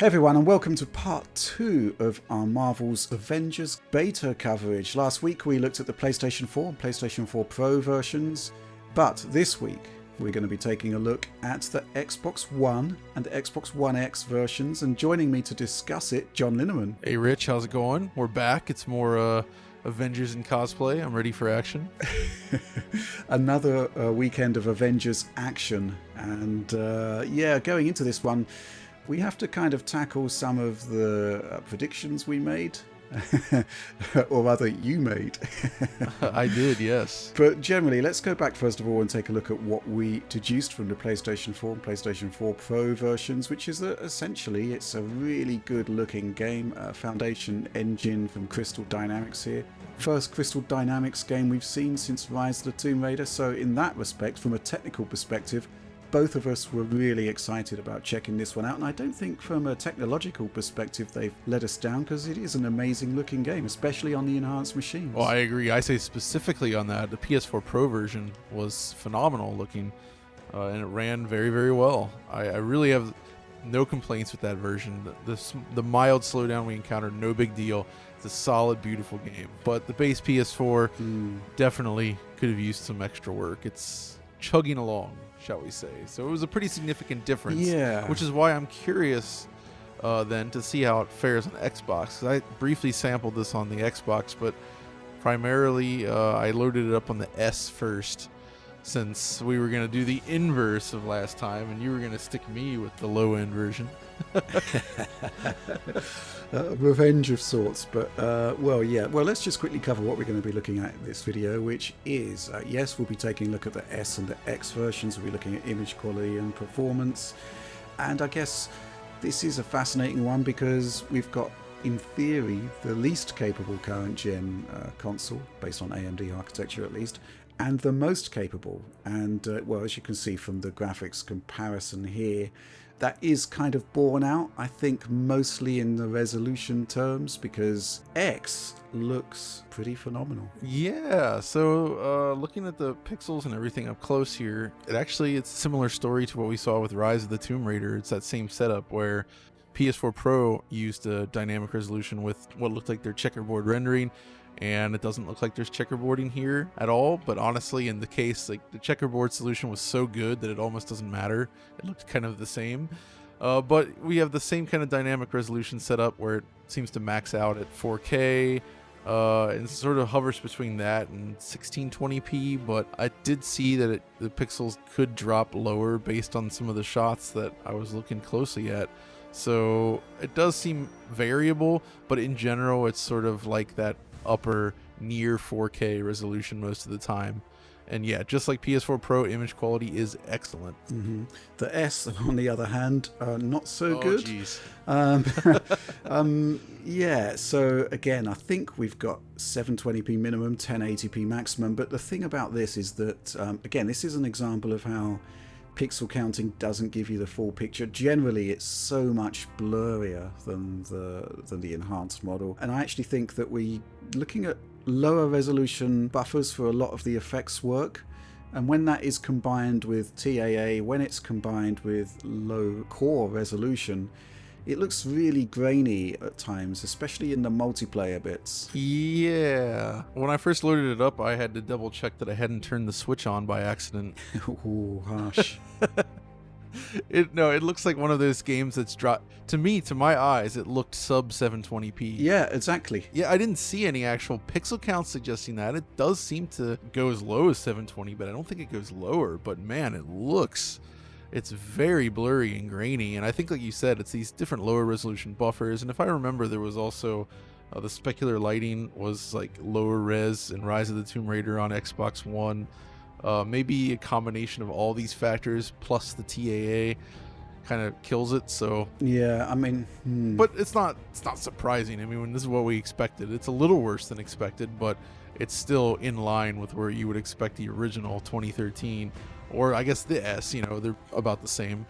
Hey everyone, and welcome to part 2 of our Marvel's Avengers beta coverage. Last week we looked at the PlayStation 4 and PlayStation 4 Pro versions, but this week we're going to be taking a look at the Xbox One and the Xbox One X versions, and joining me to discuss it, John Linneman. Hey Rich, how's it going? We're back. It's more Avengers in cosplay. I'm ready for action. Another weekend of Avengers action, and going into this one, we have to kind of tackle some of the predictions we made, or rather you made. I did, yes. But generally, let's go back first of all and take a look at what we deduced from the PlayStation 4 and PlayStation 4 Pro versions, which is that essentially it's a really good looking game, a Foundation engine from Crystal Dynamics here. First Crystal Dynamics game we've seen since Rise of the Tomb Raider, so in that respect, from a technical perspective, both of us were really excited about checking this one out, and I don't think from a technological perspective they've let us down, because it is an amazing looking game, especially on the enhanced machines. Well, I agree. I say specifically on that, the PS4 Pro version was phenomenal looking, and it ran very, very well. I really have no complaints with that version. The mild slowdown we encountered, no big deal. It's a solid, beautiful game. But the base PS4 definitely could have used some extra work. It's chugging along, shall we say. So it was a pretty significant difference. Yeah. Which is why I'm curious then to see how it fares on Xbox. 'Cause I briefly sampled this on the Xbox, but primarily I loaded it up on the S first, since we were going to do the inverse of last time, and you were going to stick me with the low-end version. Revenge of sorts, but well, let's just quickly cover what we're going to be looking at in this video, which is, yes, we'll be taking a look at the S and the X versions. We'll be looking at image quality and performance, and I guess this is a fascinating one because we've got, in theory, the least capable current gen console, based on AMD architecture at least, and the most capable. And well, as you can see from the graphics comparison here, that is kind of borne out, I think, mostly in the resolution terms, because X looks pretty phenomenal. Yeah, so looking at the pixels and everything up close here, it's a similar story to what we saw with Rise of the Tomb Raider. It's that same setup where PS4 Pro used a dynamic resolution with what looked like their checkerboard rendering, and it doesn't look like there's checkerboarding here at all. But honestly, in the case, like, the checkerboard solution was so good that it almost doesn't matter. It looked kind of the same. But we have the same kind of dynamic resolution set up where it seems to max out at 4K, and sort of hovers between that and 1620p. But I did see that the pixels could drop lower based on some of the shots that I was looking closely at. So it does seem variable, but in general, it's sort of like that upper near 4K resolution most of the time. And yeah, just like PS4 Pro, image quality is excellent. Mm-hmm. The S, on the other hand, not so good. Geez. Yeah, so again, I think we've got 720p minimum, 1080p maximum, but the thing about this is that, again, this is an example of how pixel counting doesn't give you the full picture. Generally, it's so much blurrier than the enhanced model, and I actually think that looking at lower resolution buffers for a lot of the effects work, and when that is combined with TAA, when it's combined with low core resolution, it looks really grainy at times, especially in the multiplayer bits. Yeah. When I first loaded it up, I had to double check that I hadn't turned the switch on by accident. Ooh, harsh. It looks like one of those games that's dropped. To my eyes, it looked sub 720p. Yeah, exactly. Yeah, I didn't see any actual pixel counts suggesting that. It does seem to go as low as 720, but I don't think it goes lower. But man, it's very blurry and grainy, and I think, like you said, it's these different lower resolution buffers. And if I remember, there was also the specular lighting was like lower res in Rise of the Tomb Raider on Xbox One. Maybe a combination of all these factors plus the TAA kind of kills it. So yeah, I mean, but it's not surprising. I mean, when this is what we expected, it's a little worse than expected, but it's still in line with where you would expect the original 2013, or I guess the S. They're about the same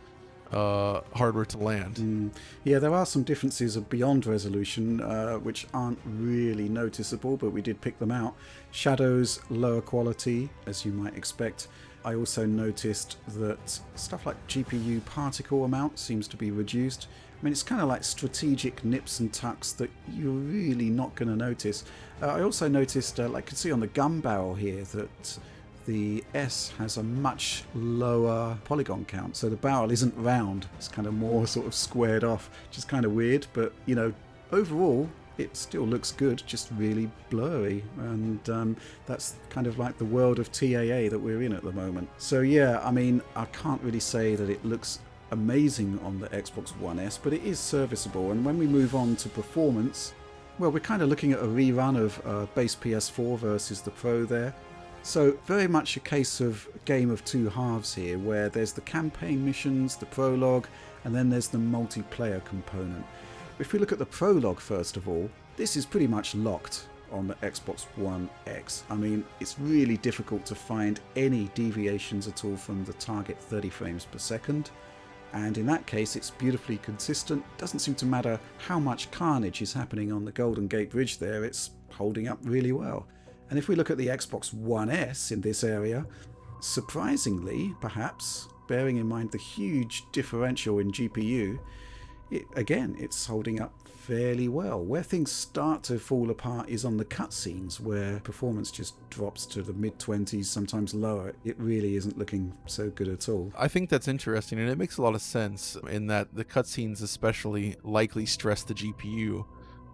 hardware to land. Yeah, there are some differences beyond resolution, which aren't really noticeable, but we did pick them out. Shadows, lower quality, as you might expect. I also noticed that stuff like GPU particle amount seems to be reduced. I mean, it's kind of like strategic nips and tucks that you're really not going to notice. I also noticed, like you can see on the gun barrel here, that the S has a much lower polygon count. So the barrel isn't round. It's kind of more sort of squared off, which is kind of weird. But, you know, overall, it still looks good, just really blurry. And that's kind of like the world of TAA that we're in at the moment. So, yeah, I mean, I can't really say that it looks amazing on the Xbox One S, but it is serviceable. And when we move on to performance, well, we're kind of looking at a rerun of base PS4 versus the Pro there. So very much a case of a game of two halves here, where there's the campaign missions, the prologue, and then there's the multiplayer component. If we look at the prologue first of all, this is pretty much locked on the Xbox One X. I mean, it's really difficult to find any deviations at all from the target 30 frames per second. And in that case, it's beautifully consistent. Doesn't seem to matter how much carnage is happening on the Golden Gate Bridge there, it's holding up really well. And if we look at the Xbox One S in this area, surprisingly, perhaps, bearing in mind the huge differential in GPU, it's holding up fairly well. Where things start to fall apart is on the cutscenes, where performance just drops to the mid-20s, sometimes lower. It really isn't looking so good at all. I think that's interesting, and it makes a lot of sense in that the cutscenes especially likely stress the GPU.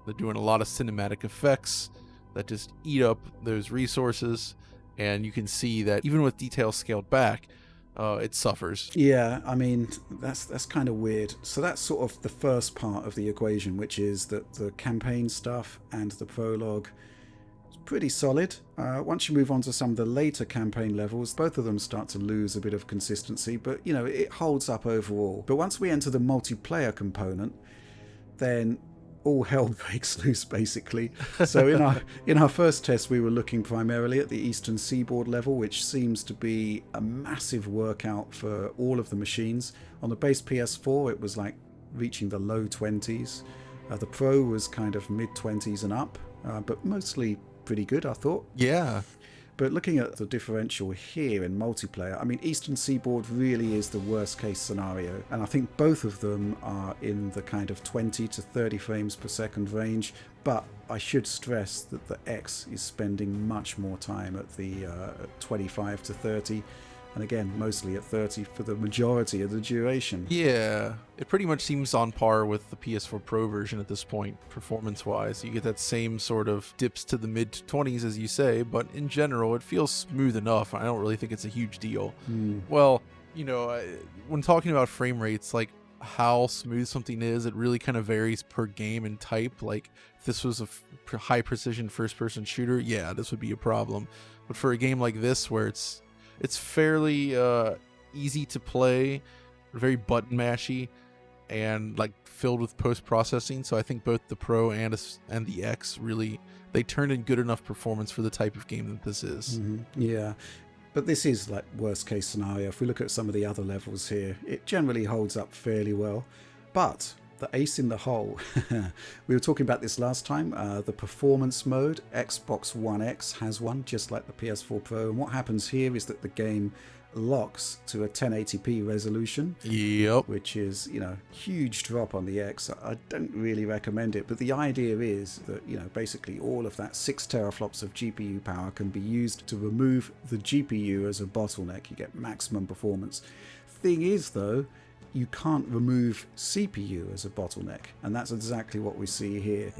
They're doing a lot of cinematic effects that just eat up those resources, and you can see that even with details scaled back, it suffers. Yeah, I mean, that's kind of weird. So that's sort of the first part of the equation, which is that the campaign stuff and the prologue is pretty solid. Once you move on to some of the later campaign levels, both of them start to lose a bit of consistency, but, you know, it holds up overall. But once we enter the multiplayer component, then all hell breaks loose, basically. So in our first test, we were looking primarily at the Eastern Seaboard level, which seems to be a massive workout for all of the machines. On the base PS4, it was like reaching the low 20s. The Pro was kind of mid-20s and up, but mostly pretty good, I thought. Yeah. But looking at the differential here in multiplayer, I mean, Eastern Seaboard really is the worst case scenario. And I think both of them are in the kind of 20 to 30 frames per second range. But I should stress that the X is spending much more time at the 25 to 30. And again, mostly at 30 for the majority of the duration. Yeah, it pretty much seems on par with the PS4 Pro version at this point, performance-wise. You get that same sort of dips to the mid-20s, as you say, but in general, it feels smooth enough. I don't really think it's a huge deal. Well, you know, when talking about frame rates, like how smooth something is, it really kind of varies per game and type. Like, if this was a high-precision first-person shooter, yeah, this would be a problem. But for a game like this, where it's fairly easy to play, very button mashy, and like filled with post-processing. So I think both the Pro and the X really, they turned in good enough performance for the type of game that this is. Yeah, but this is like worst case scenario. If we look at some of the other levels here, it generally holds up fairly well. But the ace in the hole, we were talking about this last time, the performance mode. Xbox One X has one, just like the PS4 Pro, and what happens here is that the game locks to a 1080p resolution. Yep. Which is, you know, huge drop on the X. I don't really recommend it, but the idea is that, you know, basically all of that 6 teraflops of GPU power can be used to remove the GPU as a bottleneck. You get maximum performance. Thing is, though, you can't remove CPU as a bottleneck, and that's exactly what we see here.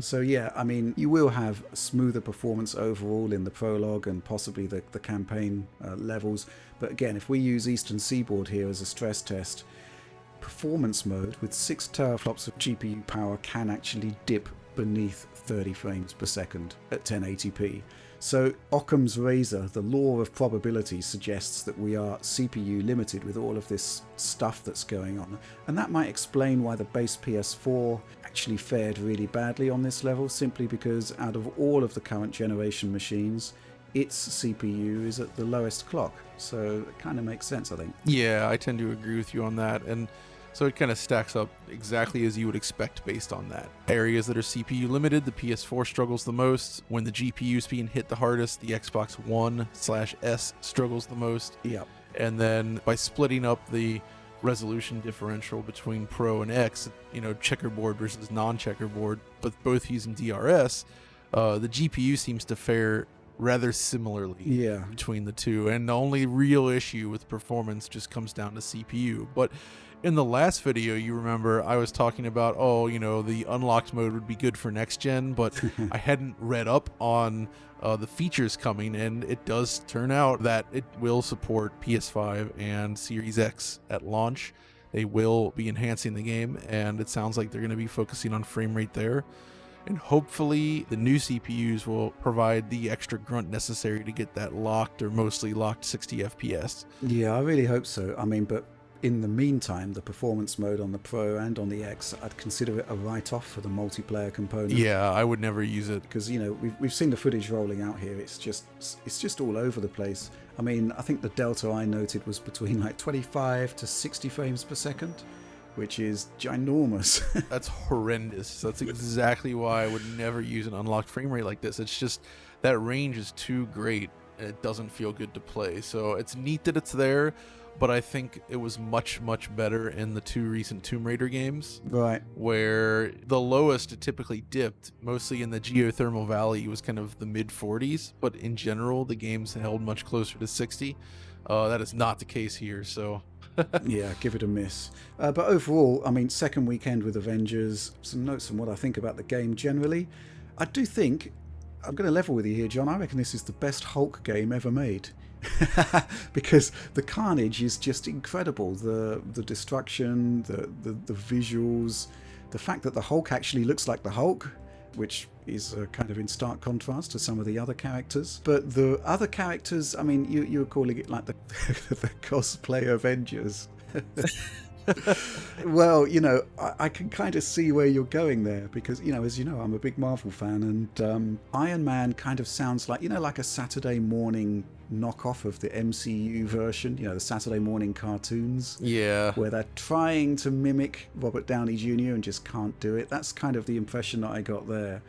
So yeah, I mean, you will have smoother performance overall in the prologue and possibly the campaign levels, but again, if we use Eastern Seaboard here as a stress test, performance mode with 6 teraflops of GPU power can actually dip beneath 30 frames per second at 1080p. So Occam's razor, the law of probability, suggests that we are CPU limited with all of this stuff that's going on. And that might explain why the base PS4 actually fared really badly on this level, simply because out of all of the current generation machines, its CPU is at the lowest clock. So it kind of makes sense, I think. Yeah, I tend to agree with you on that. And So it kind of stacks up exactly as you would expect based on that. Areas that are CPU limited, the PS4 struggles the most. When the GPU is being hit the hardest, the Xbox One/S struggles the most. Yep. And then by splitting up the resolution differential between Pro and X, checkerboard versus non-checkerboard, but both using DRS, the GPU seems to fare rather similarly between the two. And the only real issue with performance just comes down to CPU. But in the last video, you remember I was talking about, the unlocked mode would be good for next gen, but I hadn't read up on the features coming, and it does turn out that it will support PS5 and Series X at launch. They will be enhancing the game, and it sounds like they're going to be focusing on frame rate there. And hopefully the new CPUs will provide the extra grunt necessary to get that locked or mostly locked 60 FPS. Yeah, I really hope so. I mean, but in the meantime, the performance mode on the Pro and on the X, I'd consider it a write-off for the multiplayer component. Yeah, I would never use it. Because, we've seen the footage rolling out here. It's just all over the place. I mean, I think the delta I noted was between like 25 to 60 frames per second, which is ginormous. That's horrendous. That's exactly why I would never use an unlocked frame rate like this. It's just that range is too great, and it doesn't feel good to play. So it's neat that it's there, but I think it was much, much better in the two recent Tomb Raider games. Right. Where the lowest it typically dipped, mostly in the geothermal valley, was kind of the mid-40s, but in general, the games held much closer to 60. That is not the case here, so... Yeah, give it a miss. But overall, I mean, second weekend with Avengers, some notes on what I think about the game generally. I do think, I'm going to level with you here, John, I reckon this is the best Hulk game ever made. Because the carnage is just incredible. The destruction, the visuals, the fact that the Hulk actually looks like the Hulk, which is kind of in stark contrast to some of the other characters. But the other characters, I mean, you were calling it like the cosplay Avengers. Well, I can kind of see where you're going there because, as you know, I'm a big Marvel fan, and Iron Man kind of sounds like, like a Saturday morning knockoff of the MCU version, the Saturday morning cartoons. Yeah. Where they're trying to mimic Robert Downey Jr. and just can't do it. That's kind of the impression that I got there.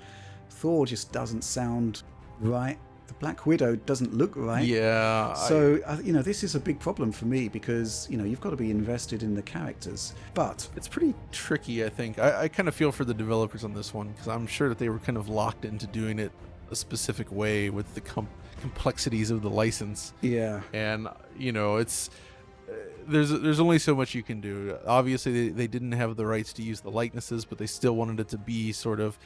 Thor just doesn't sound right. The Black Widow doesn't look right. Yeah. So, this is a big problem for me because, you've got to be invested in the characters. But it's pretty tricky, I think. I kind of feel for the developers on this one because I'm sure that they were kind of locked into doing it a specific way with the complexities of the license. Yeah. And, it's... There's only so much you can do. Obviously, they didn't have the rights to use the likenesses, but they still wanted it to be sort of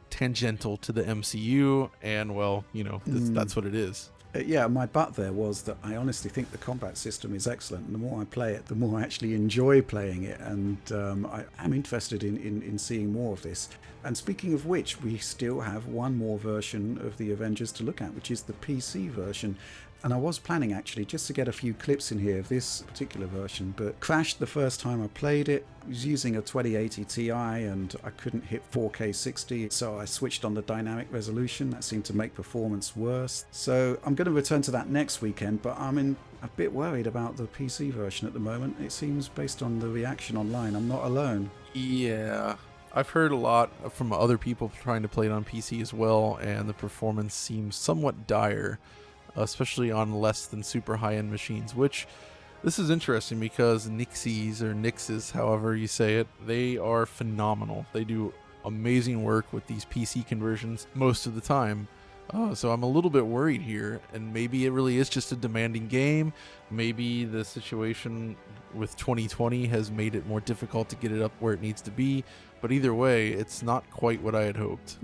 tangential to the MCU, and well, that's what it is. Yeah, my but there was that I honestly think the combat system is excellent, and the more I play it, the more I actually enjoy playing it, and I am interested in seeing more of this. And speaking of which, we still have one more version of the Avengers to look at, which is the PC version. And I was planning actually just to get a few clips in here of this particular version, but crashed the first time I played it. I was using a 2080 Ti and I couldn't hit 4K 60, so I switched on the dynamic resolution. That seemed to make performance worse. So I'm going to return to that next weekend, but I'm a bit worried about the PC version at the moment. It seems, based on the reaction online, I'm not alone. Yeah. I've heard a lot from other people trying to play it on PC as well, and the performance seems somewhat dire, especially on less than super high-end machines, which this is interesting because Nixies, or Nixes, however you say it, they are phenomenal. They do amazing work with these PC conversions most of the time. So I'm a little bit worried here, and maybe it really is just a demanding game. Maybe the situation with 2020 has made it more difficult to get it up where it needs to be. But either way, it's not quite what I had hoped.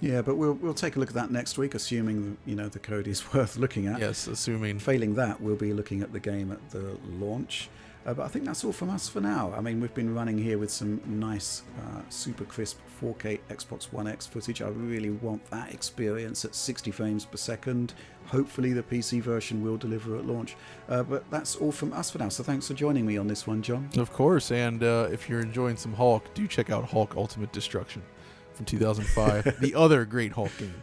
Yeah, but we'll take a look at that next week, assuming the code is worth looking at. Yes, assuming. Failing that, we'll be looking at the game at the launch. But I think that's all from us for now. I mean, we've been running here with some nice, super crisp 4K Xbox One X footage. I really want that experience at 60 frames per second. Hopefully the PC version will deliver at launch. But that's all from us for now. So thanks for joining me on this one, John. Of course. And if you're enjoying some Hulk, do check out Hulk Ultimate Destruction from 2005. The other great Hulk game.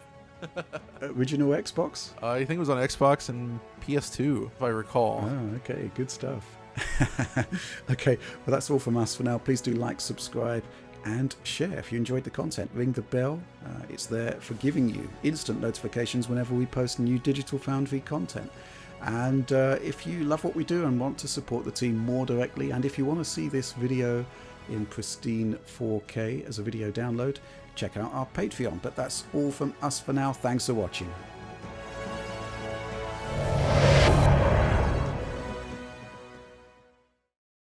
Original Xbox? I think it was on Xbox and PS2, if I recall. Oh, okay. Good stuff. Okay, well, that's all from us for now. Please do like, subscribe, and share if you enjoyed the content. Ring the bell. It's there for giving you instant notifications whenever we post new Digital Foundry content. And if you love what we do and want to support the team more directly, and if you want to see this video in pristine 4K as a video download, check out our Patreon. But that's all from us for now. Thanks for watching.